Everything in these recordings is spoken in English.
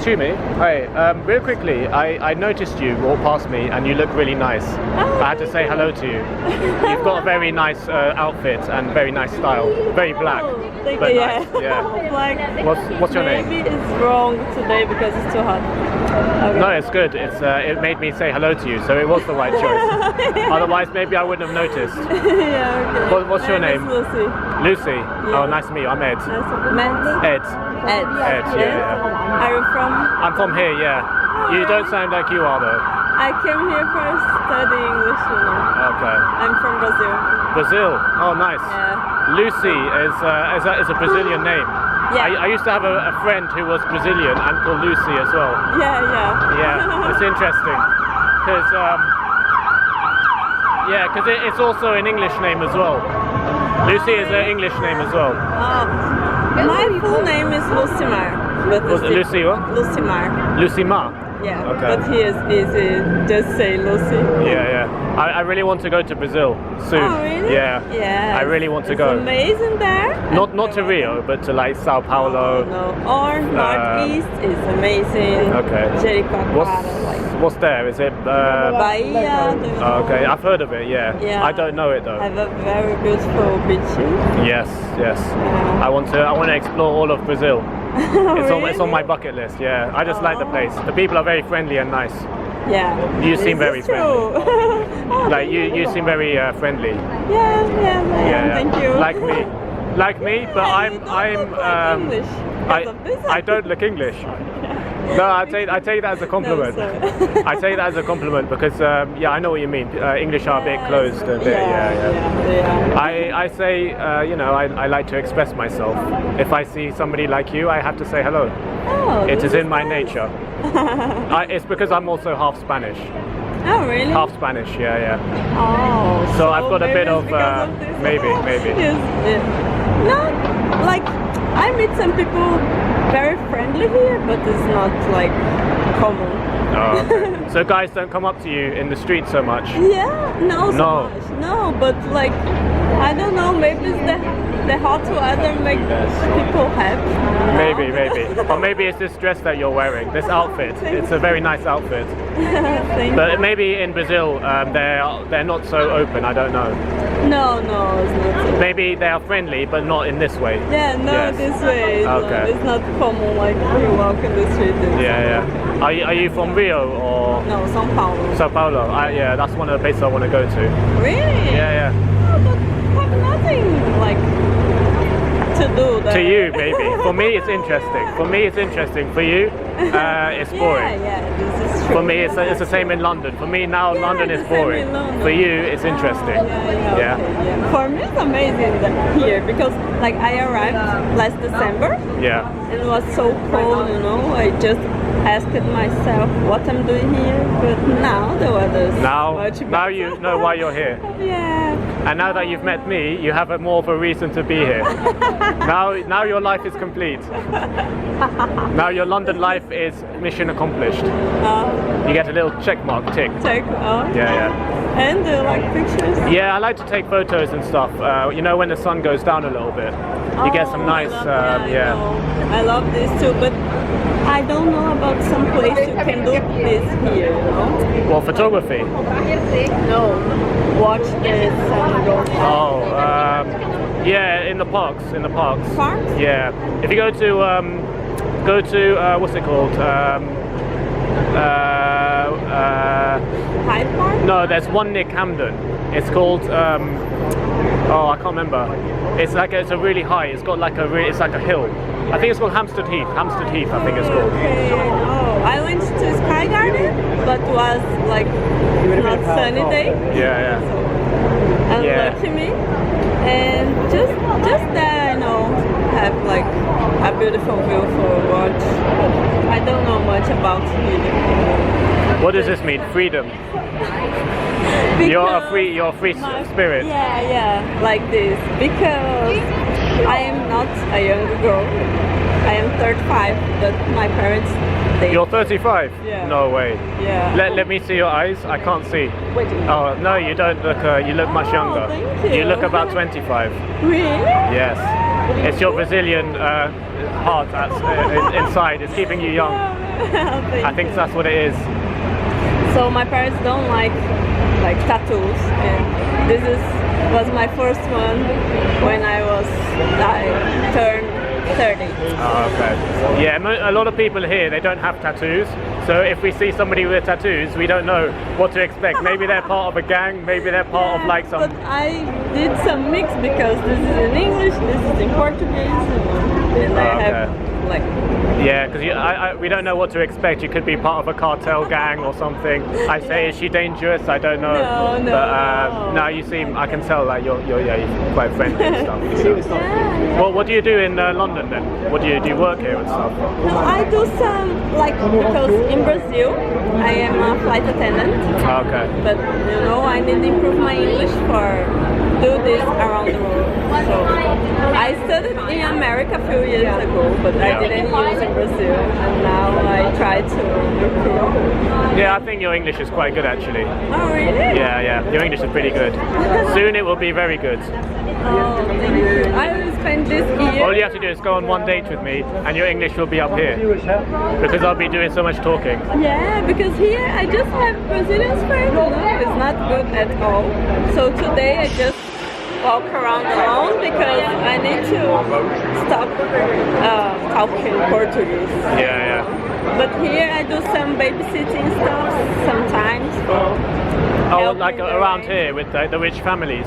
excuse me. Hi. Real quickly, I noticed you walk past me and you look really nice. I had to say hello to you. You've got a very nice outfit and very nice style. Very black. Thank but you, nice. Yeah. Black. What's your name? Maybe it's wrong today because it's too hot. Okay. No, it's good. It made me say hello to you, so it was the right choice. Otherwise, maybe I wouldn't have noticed. Yeah, okay. What's your name? Lucy. Lucy. Yeah. Oh, nice to meet you. I'm Ed. Ed. Ed. Ed, yeah. Are you from? I'm from here, yeah. You don't sound like you are, though. I came here for study English, you know. Okay. I'm from Brazil. Brazil. Oh, nice. Yeah. Lucy is a Brazilian name. Yeah. I used to have a friend who was Brazilian and called Lucy as well. Yeah. Yeah, it's interesting because it's also an English name as well. Lucy is an English name as well. My full name is Lucimar. But Was it Lucy what? Lucimar. Lucimar. Yeah. Okay. But he is easy. Just say Lucy. Yeah. I really want to go to Brazil soon. Oh really? Yeah. Yeah. I really want to go. It's amazing there. Not to Rio, but to like Sao Paulo. No. Or Northeast is amazing. Okay. Jericoacoara, What's there? Is it Bahia. Oh, okay, I've heard of it. Yeah. I don't know it though. Have a very beautiful beaches. Yes. Yeah. I want to explore all of Brazil. It's on my Really? bucket list. Yeah. I just like the place. The people are very friendly and nice. Yeah. You seem This very is true. Oh, Like thank you seem very friendly. Yeah. Thank you. Like me, but Yeah, I'm you don't look like English because of this. I don't look English. No, I take that as a compliment. No, sorry. I take that as a compliment because I know what you mean. English are a bit closed a bit. Yeah. I say I like to express myself. If I see somebody like you, I have to say hello. Oh, It is in my nice. nature. It's because I'm also half Spanish. Oh, really? Half Spanish, yeah. Oh, So I've got a maybe bit it's of, because this. maybe. Yes, yeah. No, like I meet some people very friendly here, but it's not like common. Oh, okay. So guys don't come up to you in the street so much? Yeah, no, so No. much. No, but like I don't know, maybe it's the hot weather make people happy. Maybe. Or maybe it's this dress that you're wearing, this outfit. It's a very nice outfit. Thank But maybe in Brazil they're not so open. I don't know. No, it's not. Maybe they are friendly, but not in this way. Yeah, no, Yes. this way. Okay. It's not common like you walk in the street. And Yeah. Are you from Rio or No, São Paulo. Sao Paulo? Yeah, that's one of the places I want to go to. Really? Yeah. Oh, but have nothing like to do there. To you, maybe. For me, it's interesting. For you, it's boring. Yeah, this is true. For me, it's the same in London. For me now, London is the same boring. in London. For you, it's interesting. Yeah. Okay, yeah. For me, it's amazing here because like I arrived last December. Yeah. It was so cold, you know. I just asked myself what I'm doing here, but now the weather is much better. Now you know why you're here. Yeah. And now that you've met me, you have more of a reason to be here. Now your life is complete. Now your London life is mission accomplished. You get a little check mark tick. Yeah. And do you like pictures? Yeah, I like to take photos and stuff. When the sun goes down a little bit, you get some nice. I love this too, but I don't know about some place you can do this here. You know? Well, photography. No, watch the sun go down. Yeah, in the parks. Parks? Yeah, if you go to what's it called? Hyde Park? No, there's one near Camden. It's called I can't remember. It's a really high. It's got it's like a hill. I think it's called Hampstead Heath. I think it's called. Okay. Oh, I went to Sky Garden, but was like not sunny day. Yeah. Unlucky me. And just there, have like a beautiful view for watch. I don't know much about it. What does this mean? Freedom. You're a free spirit. Yeah, like this. Because I am not a young girl. I am 35, but my parents, You're 35? Yeah. No way. Yeah. Let me see your eyes. I can't see. Oh, no, you don't look, you look much younger. Thank you. look about 25. Really? Yes. It's your Brazilian heart inside. It's keeping you young. Thank I think you. that's what it is. So my parents don't like tattoos, and was my first one when I turned 30. Oh, okay. Yeah, a lot of people here, they don't have tattoos. So if we see somebody with tattoos, we don't know what to expect. Maybe they're part of a gang, maybe they're part of like some... But I did some mix because this is in English, this is in Portuguese, and I have like... Yeah, because we don't know what to expect. You could be part of a cartel gang or something. I say, is she dangerous? I don't know. No, But no, you seem, I can tell like you're quite friendly and stuff. Yeah. Well, what do you do in London then? What do you work here and stuff? No, I do some because in Brazil I am a flight attendant. Okay. But I need to improve my English for do this around the world. So I studied in America a few years ago, but I didn't use in Brazil, and now I try to improve. Yeah, I think your English is quite good actually. Oh really? Yeah, your English is pretty good. Soon it will be very good. Oh, thank you. I will spend this year. All you have to do is go on one date with me, and your English will be up here. Because I'll be doing so much talking. Yeah, because here I just have Brazilian friends. It's not good at all. So today I just walk around alone because I need to stop talking Portuguese. Yeah. But here I do some babysitting stuff sometimes. Oh, like around here with the rich families?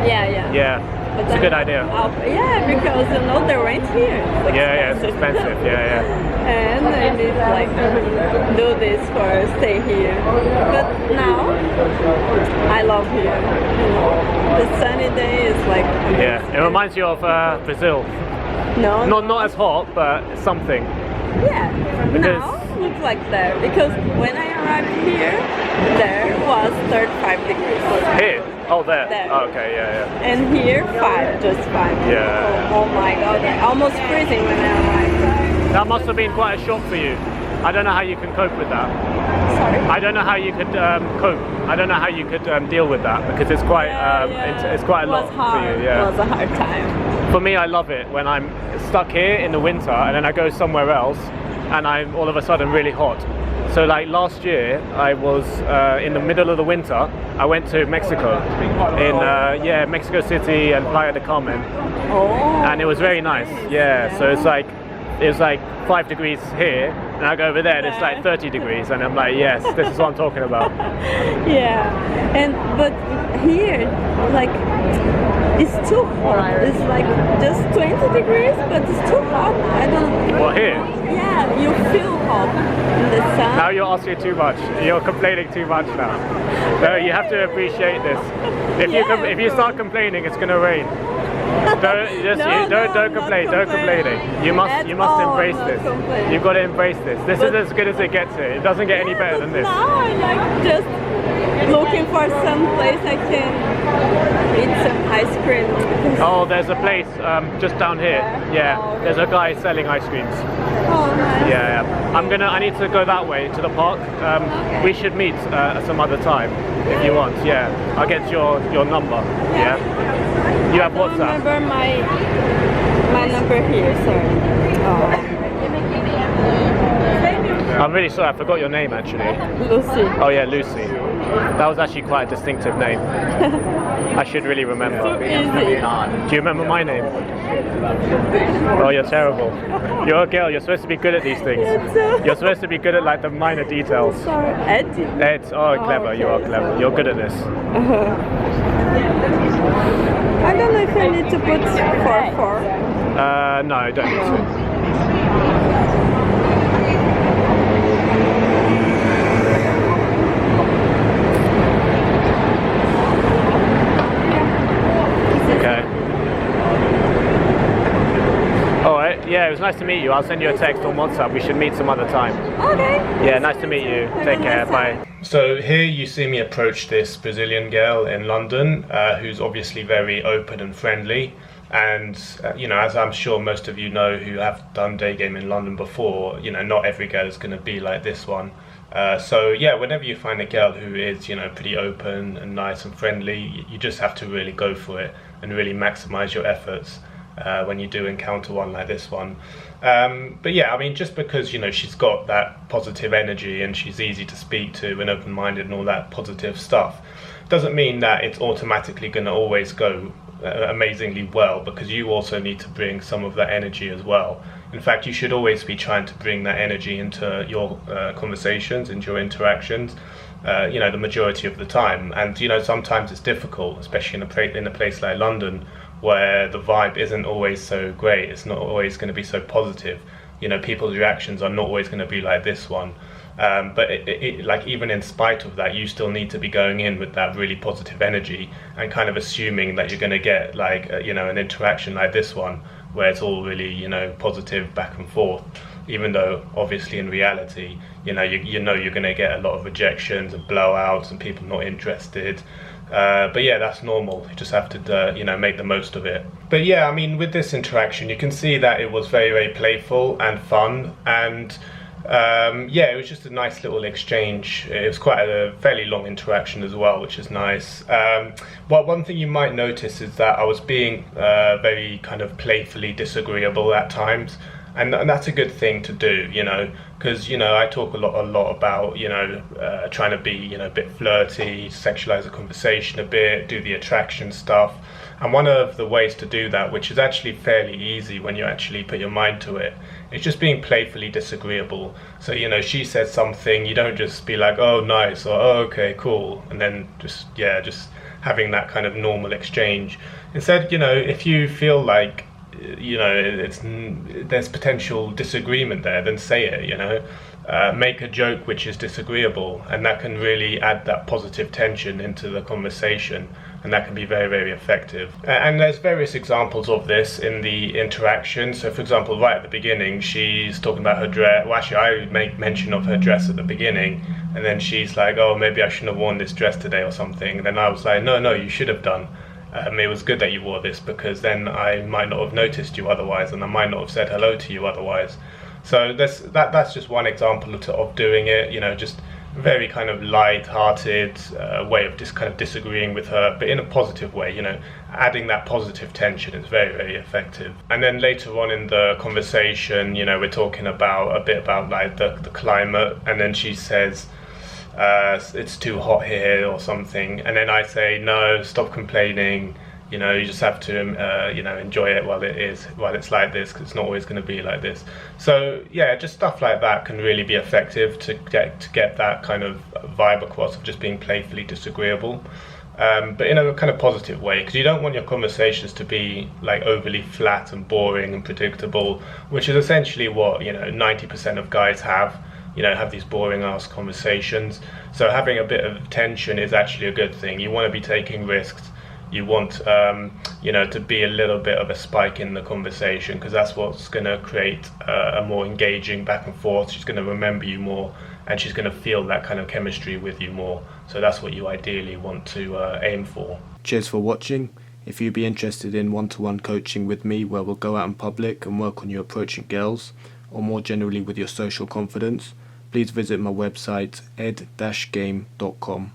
Yeah. Yeah, it's a good idea. Yeah, because the rent here is Yeah, it's expensive, yeah. And I need do this for stay here. But now I love here. The sunny day is Yeah, it reminds you of Brazil. No. Not as hot, but something. Yeah, now looks like there because when I arrived here, there was 35 degrees. Here? Oh, there. There. Oh, okay, yeah. And here, just 5. Yeah. Oh my god, almost freezing when I arrived. That must have been quite a shock for you. I don't know how you can cope with that. Sorry? I don't know how you could cope. I don't know how you could deal with that because it's quite it's quite a lot for you. Yeah. It was a hard time. For me, I love it when I'm stuck here in the winter and then I go somewhere else and I'm all of a sudden really hot. So like last year, I was in the middle of the winter. I went to Mexico, in Mexico City and Playa del Carmen, and it was very nice. Yeah, so it's like 5 degrees here, and I go over there and it's like 30 degrees, and I'm like, yes, this is what I'm talking about. Yeah, but here, it's too hot. It's just 20 degrees, but it's too hot. I don't know. Well, here? Yeah, you feel hot in the sun. Now you're asking too much. You're complaining too much now. No, you have to appreciate this. If you start complaining, it's going to rain. Don't complain. Don't complain. You must embrace this. You've got to embrace this. This is as good as it gets here. It doesn't get any better than this. Now I'm just looking for some place I can eat some ice cream. Oh, there's a place just down here. Yeah, there's a guy selling ice creams. Oh, nice. Yeah. I need to go that way to the park. We should meet some other time if you want. Yeah, I'll get your number. Yeah. You have WhatsApp. I remember my number here. Sorry. I'm really sorry. I forgot your name actually. Lucy. Oh yeah, Lucy. That was actually quite a distinctive name. I should really remember. So easy. Do you remember my name? Oh, you're terrible. You're a girl. You're supposed to be good at these things. You're supposed to be good at the minor details. Sorry, Ed. Oh, clever. You are clever. You're good at this. I don't know if I need to put 4. No, I don't need to. Yeah, it was nice to meet you. I'll send you a text on WhatsApp. We should meet some other time. Okay. Yeah, nice to meet you. Take care. Bye. So here you see me approach this Brazilian girl in London who's obviously very open and friendly. And, as I'm sure most of you know who have done day game in London before, not every girl is going to be like this one. So yeah, whenever you find a girl who is, pretty open and nice and friendly, you just have to really go for it and really maximize your efforts. when you do encounter one like this one. But yeah, I mean, just because, you know, she's got that positive energy and she's easy to speak to and open-minded and all that positive stuff, doesn't mean that it's automatically going to always go amazingly well, because you also need to bring some of that energy as well. In fact, you should always be trying to bring that energy into your conversations, into your interactions, you know, the majority of the time. And, you know, sometimes it's difficult, especially in a place like London, where the vibe isn't always so great. It's not always going to be so positive. You know, people's reactions are not always going to be like this one. But like, even in spite of that, you still need to be going in with that really positive energy and kind of assuming that you're going to get like, you know, an interaction like this one, where it's all really, you know, positive back and forth, even though obviously in reality, you know you're going to get a lot of rejections and blowouts and people not interested. But yeah, that's normal. You just have to, you know, make the most of it. But yeah, I mean, with this interaction, you can see that it was very, very playful and fun, and yeah, it was just a nice little exchange. It was quite a fairly long interaction as well, which is nice. Well, one thing you might notice is that I was being very kind of playfully disagreeable at times. And that's a good thing to do, you know, because, you know, I talk a lot about, you know, trying to be, you know, a bit flirty, sexualize the conversation a bit, do the attraction stuff. And one of the ways to do that, which is actually fairly easy when you actually put your mind to it, is just being playfully disagreeable. So, you know, she says something, you don't just be like, oh, nice, or oh, okay, cool, and then just having that kind of normal exchange. Instead, you know, if you feel like, you know, there's potential disagreement there, then say it, you know. Make a joke which is disagreeable, and that can really add that positive tension into the conversation, and that can be very, very effective. And there's various examples of this in the interaction. So for example, right at the beginning, she's talking about her dress. Well, actually, I make mention of her dress at the beginning, and then she's like, oh, maybe I shouldn't have worn this dress today or something. And then I was like, no, you should have done. It was good that you wore this, because then I might not have noticed you otherwise, and I might not have said hello to you otherwise. So that's just one example of doing it, you know, just very kind of light-hearted way of just kind of disagreeing with her, but in a positive way, you know. Adding that positive tension is very, very effective. And then later on in the conversation, you know, we're talking a bit about like the climate, and then she says, it's too hot here or something, and then I say, no, stop complaining, you know, you just have to you know, enjoy it while it's like this, because it's not always going to be like this. So yeah, just stuff like that can really be effective to get that kind of vibe across of just being playfully disagreeable, but in a kind of positive way, because you don't want your conversations to be like overly flat and boring and predictable, which is essentially what, you know, 90% of guys have. You know, have these boring ass conversations. So having a bit of tension is actually a good thing. You want to be taking risks. You want, you know, to be a little bit of a spike in the conversation, because that's what's going to create a more engaging back and forth. She's going to remember you more, and she's going to feel that kind of chemistry with you more. So that's what you ideally want to aim for. Cheers for watching. If you'd be interested in one-to-one coaching with me, where we'll go out in public and work on you approaching girls, or more generally with your social confidence, please visit my website ed-game.com.